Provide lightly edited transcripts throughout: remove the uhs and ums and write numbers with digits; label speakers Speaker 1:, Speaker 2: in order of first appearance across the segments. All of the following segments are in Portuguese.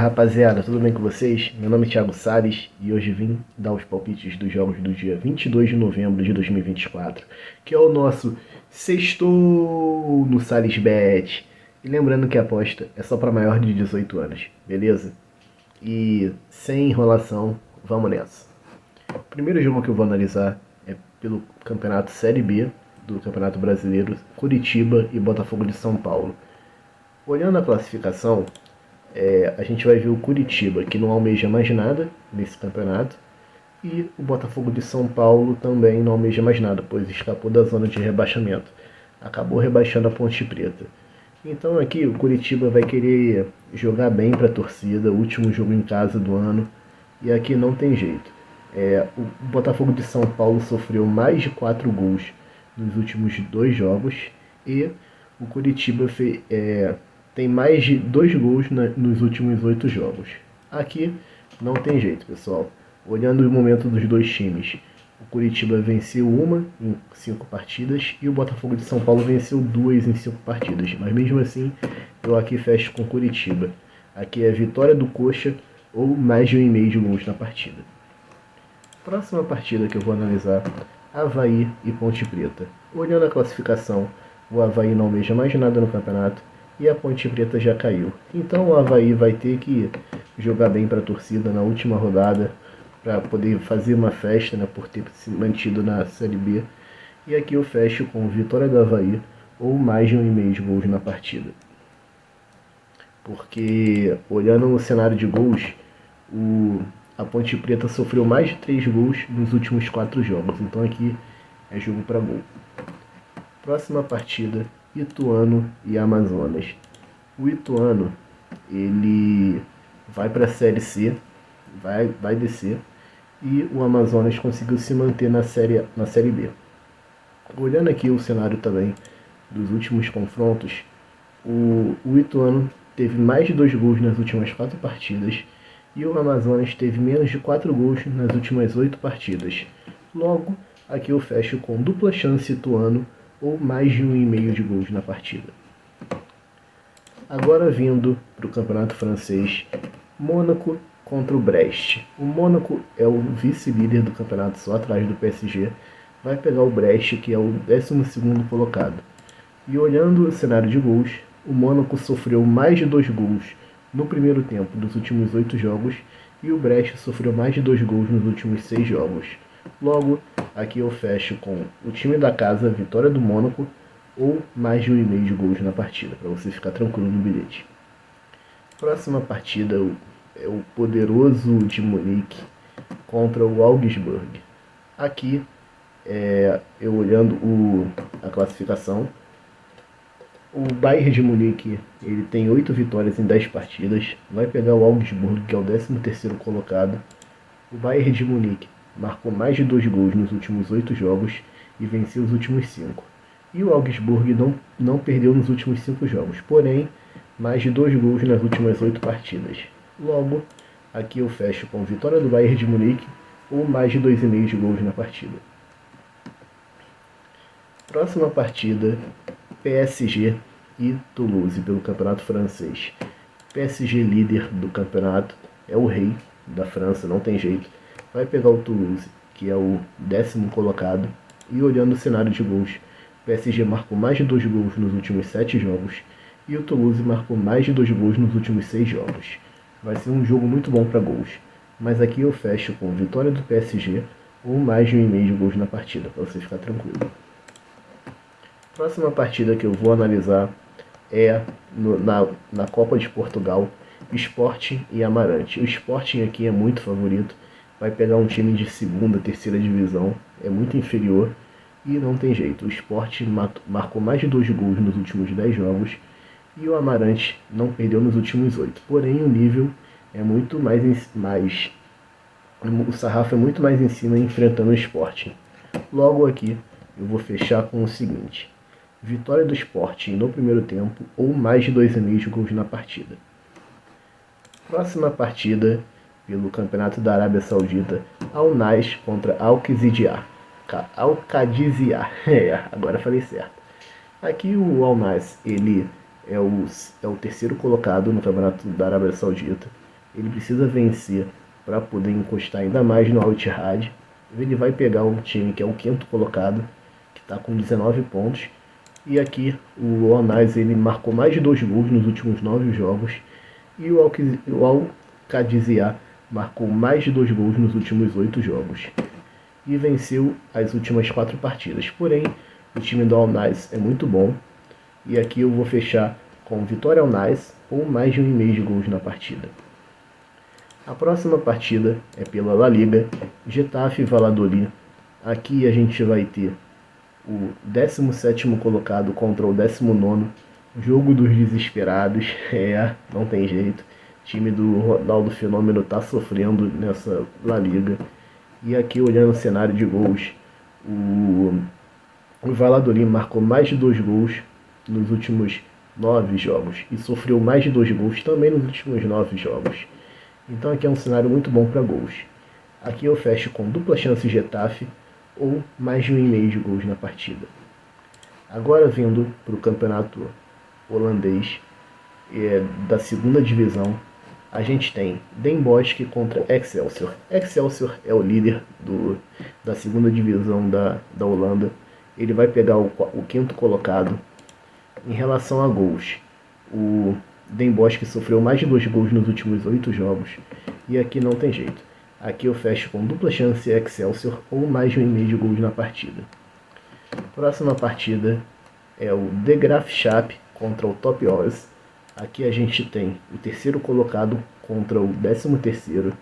Speaker 1: rapaziada, tudo bem com vocês? Meu nome é Thiago Salles e hoje vim dar os palpites dos jogos do dia 22 de novembro de 2024, que é o nosso Sextou no SalesBet. E lembrando que a aposta é só para maior de 18 anos, beleza? E sem enrolação, vamos nessa. O primeiro jogo que eu vou analisar é pelo Campeonato Série B do Campeonato Brasileiro, Curitiba e Botafogo de São Paulo. Olhando a classificação, a gente vai ver o Curitiba, que não almeja mais nada nesse campeonato, e o Botafogo de São Paulo também não almeja mais nada, pois escapou da zona de rebaixamento. Acabou rebaixando a Ponte Preta. Então aqui o Curitiba vai querer jogar bem para a torcida, último jogo em casa do ano, e aqui não tem jeito. O Botafogo de São Paulo sofreu mais de 4 gols nos últimos 2 jogos, e o Curitiba tem mais de 2 gols nos últimos 8 jogos. Aqui não tem jeito, pessoal. Olhando o momento dos dois times, o Curitiba venceu uma em 5 partidas e o Botafogo de São Paulo venceu 2 em 5 partidas. Mas mesmo assim, eu aqui fecho com Curitiba. Aqui é a vitória do Coxa ou mais de 1,5 de gols na partida. Próxima partida que eu vou analisar, Avaí e Ponte Preta. Olhando a classificação, o Avaí não almeja mais nada no campeonato e a Ponte Preta já caiu. Então o Avaí vai ter que jogar bem para a torcida na última rodada para poder fazer uma festa, né, por ter se mantido na Série B. E aqui eu fecho com vitória do Avaí ou mais de 1,5 de gols na partida. Porque olhando no cenário de gols, a Ponte Preta sofreu mais de 3 gols nos últimos 4 jogos. Então aqui é jogo para gol. Próxima partida, Ituano e Amazonas. O Ituano, ele vai para a Série C, vai descer, e o Amazonas conseguiu se manter na série B. Olhando aqui o cenário também dos últimos confrontos, o Ituano teve mais de 2 gols nas últimas 4 partidas e o Amazonas teve menos de 4 gols nas últimas 8 partidas. Logo, aqui eu fecho com dupla chance Ituano ou mais de 1,5 de gols na partida. Agora vindo para o campeonato francês, Mônaco contra o Brest. O Mônaco é o vice-líder do campeonato, só atrás do PSG. Vai pegar o Brest, que é o 12º colocado. E olhando o cenário de gols, o Mônaco sofreu mais de 2 gols no primeiro tempo dos últimos 8 jogos e o Brest sofreu mais de 2 gols nos últimos 6 jogos. Logo, aqui eu fecho com o time da casa, vitória do Mônaco, ou mais de 1,5 de gols na partida, para você ficar tranquilo no bilhete. Próxima partida é o poderoso de Munique contra o Augsburg. Aqui, eu olhando a classificação, o Bayern de Munique ele tem 8 vitórias em 10 partidas, vai pegar o Augsburg, que é o 13º colocado. O Bayern de Munique marcou mais de 2 gols nos últimos 8 jogos e venceu os últimos 5. E o Augsburg não perdeu nos últimos 5 jogos, porém, mais de 2 gols nas últimas 8 partidas. Logo, aqui eu fecho com vitória do Bayern de Munique ou mais de 2,5 de gols na partida. Próxima partida, PSG e Toulouse pelo campeonato francês. PSG líder do campeonato, é o rei da França, não tem jeito. Vai pegar o Toulouse, que é o 10º colocado, e olhando o cenário de gols, o PSG marcou mais de 2 gols nos últimos 7 jogos e o Toulouse marcou mais de 2 gols nos últimos 6 jogos. Vai ser um jogo muito bom para gols, mas aqui eu fecho com vitória do PSG ou mais de 1,5 de gols na partida, para você ficar tranquilo. Próxima partida que eu vou analisar é na Copa de Portugal, Sporting e Amarante. O Sporting aqui é muito favorito, vai pegar um time de 2ª, 3ª divisão, é muito inferior e não tem jeito. O Sporting marcou mais de 2 gols nos últimos 10 jogos e o Amarante não perdeu nos últimos 8. Porém, o nível é muito mais o sarrafo é muito mais em cima enfrentando o Sporting. Logo aqui eu vou fechar com o seguinte: vitória do Sporting no primeiro tempo ou mais de 2,5 de gols na partida. Próxima partida pelo Campeonato da Arábia Saudita, Al-Nassr contra Al-Qadisiyah. Agora falei certo. Aqui o Al-Nassr, ele é o 3º colocado no Campeonato da Arábia Saudita. ele precisa vencer para poder encostar ainda mais no Al Ittihad. Ele vai pegar um time que é o quinto colocado, que está com 19 pontos. E aqui o Al-Nassr ele marcou mais de 2 gols nos últimos 9 jogos. E o Al-Qadisiyah marcou mais de 2 gols nos últimos 8 jogos. E venceu as últimas 4 partidas. Porém, o time do Al-Nassr é muito bom. E aqui eu vou fechar com vitória Al-Nassr ou mais de 1,5 de gols na partida. A próxima partida é pela La Liga, Getafe e Valladolid. Aqui a gente vai ter o 17º colocado contra o 19º. Jogo dos desesperados, não tem jeito. O time do Ronaldo Fenômeno está sofrendo nessa La Liga. E aqui olhando o cenário de gols, o Valladolid marcou mais de 2 gols nos últimos 9 jogos. E sofreu mais de 2 gols também nos últimos 9 jogos. Então aqui é um cenário muito bom para gols. Aqui eu fecho com dupla chance Getafe ou mais de 1,5 de gols na partida. Agora vindo para o campeonato holandês da segunda divisão, a gente tem Den Bosch contra Excelsior. Excelsior é o líder da segunda divisão da Holanda. Ele vai pegar o quinto colocado. Em relação a gols, o Den Bosch sofreu mais de 2 gols nos últimos 8 jogos. E aqui não tem jeito. Aqui eu fecho com dupla chance Excelsior ou mais de 1,5 de gols na partida. Próxima partida é o De Graafschap contra o Top Os. Aqui a gente tem o terceiro colocado contra o 13º.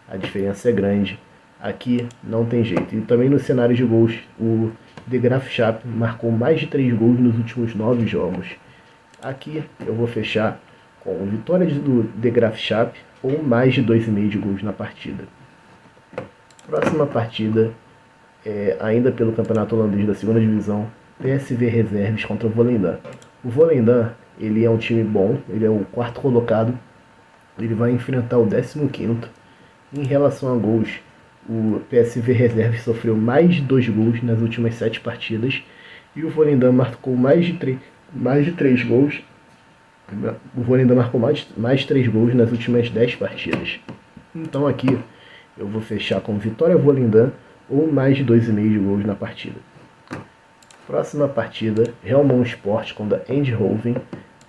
Speaker 1: A diferença é grande. Aqui não tem jeito. E também no cenário de gols, o De Graafschap marcou mais de 3 gols nos últimos 9 jogos. Aqui eu vou fechar com vitória do De Graafschap ou mais de 2,5 de gols na partida. Próxima partida é ainda pelo campeonato holandês da segunda divisão, PSV Reserves contra o Volendam. O Volendam ele é um time bom, ele é o quarto colocado, ele vai enfrentar o 15º. Em relação a gols, o PSV Reserves sofreu mais de 2 gols nas últimas 7 partidas e o Volendam marcou mais de 3 gols. O Volendam marcou mais de 3 gols nas últimas 10 partidas. Então aqui eu vou fechar com vitória Volendam ou mais de 2,5 de gols na partida. Próxima partida, Helmond Sport contra Eindhoven.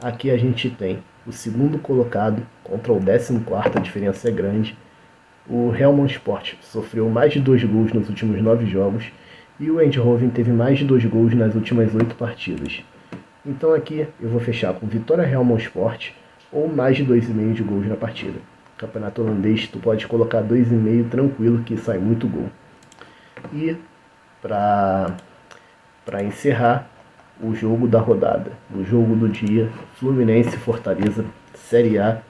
Speaker 1: Aqui a gente tem o segundo colocado contra o 14º, a diferença é grande. O Helmond Sport sofreu mais de 2 gols nos últimos 9 jogos e o Eindhoven teve mais de 2 gols nas últimas 8 partidas. Então aqui eu vou fechar com vitória Helmond Sport ou mais de 2,5 de gols na partida. Campeonato holandês, tu pode colocar 2,5 tranquilo que sai muito gol. E para encerrar o jogo da rodada, o jogo do dia, Fluminense Fortaleza, Série A,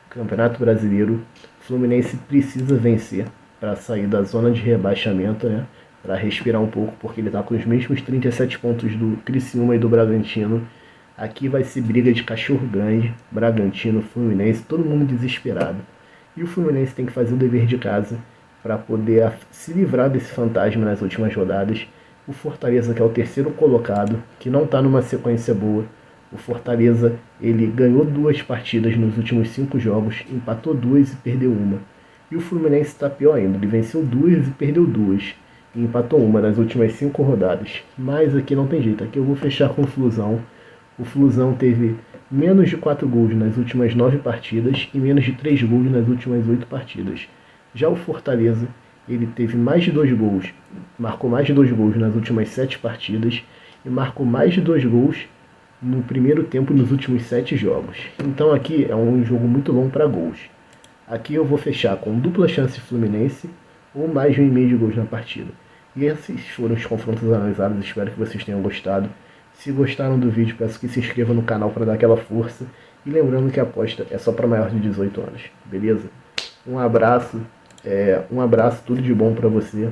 Speaker 1: Campeonato Brasileiro. Fluminense precisa vencer para sair da zona de rebaixamento, né? Para respirar um pouco, porque ele está com os mesmos 37 pontos do Criciúma e do Bragantino. Aqui vai ser briga de cachorro grande, Bragantino, Fluminense, todo mundo desesperado. E o Fluminense tem que fazer o dever de casa para poder se livrar desse fantasma nas últimas rodadas. O Fortaleza, que é o terceiro colocado, que não está numa sequência boa. O Fortaleza ele ganhou 2 partidas nos últimos 5 jogos, empatou 2 e perdeu 1. E o Fluminense está pior ainda, ele venceu 2 e perdeu 2. E empatou 1 nas últimas 5 rodadas. Mas aqui não tem jeito, aqui eu vou fechar com o Flusão. O Flusão teve menos de 4 gols nas últimas 9 partidas e menos de 3 gols nas últimas 8 partidas. Já o Fortaleza, ele teve mais de 2 gols, marcou mais de 2 gols nas últimas 7 partidas e marcou mais de 2 gols no primeiro tempo nos últimos 7 jogos. Então aqui é um jogo muito bom para gols. Aqui eu vou fechar com dupla chance Fluminense ou mais de 1,5 de gols na partida. E esses foram os confrontos analisados, espero que vocês tenham gostado. Se gostaram do vídeo, peço que se inscrevam no canal para dar aquela força. E lembrando que a aposta é só para maior de 18 anos, beleza? Um abraço, tudo de bom para você.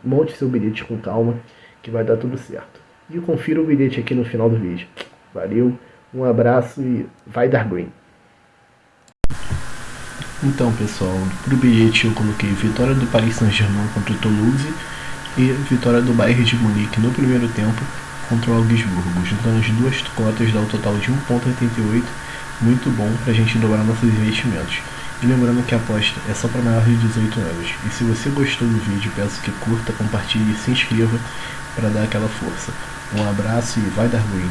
Speaker 1: Monte seu bilhete com calma, que vai dar tudo certo. E confira o bilhete aqui no final do vídeo. Valeu, um abraço e vai dar green. Então pessoal, pro bilhete eu coloquei vitória do Paris Saint-Germain contra o Toulouse e vitória do Bayern de Munique no primeiro tempo contra o Augsburgo. Juntando as duas cotas dá o total de 1,88 muito bom para a gente dobrar nossos investimentos. E lembrando que a aposta é só para maiores de 18 anos. E se você gostou do vídeo, peço que curta, compartilhe e se inscreva para dar aquela força. Um abraço e vai dar ruim!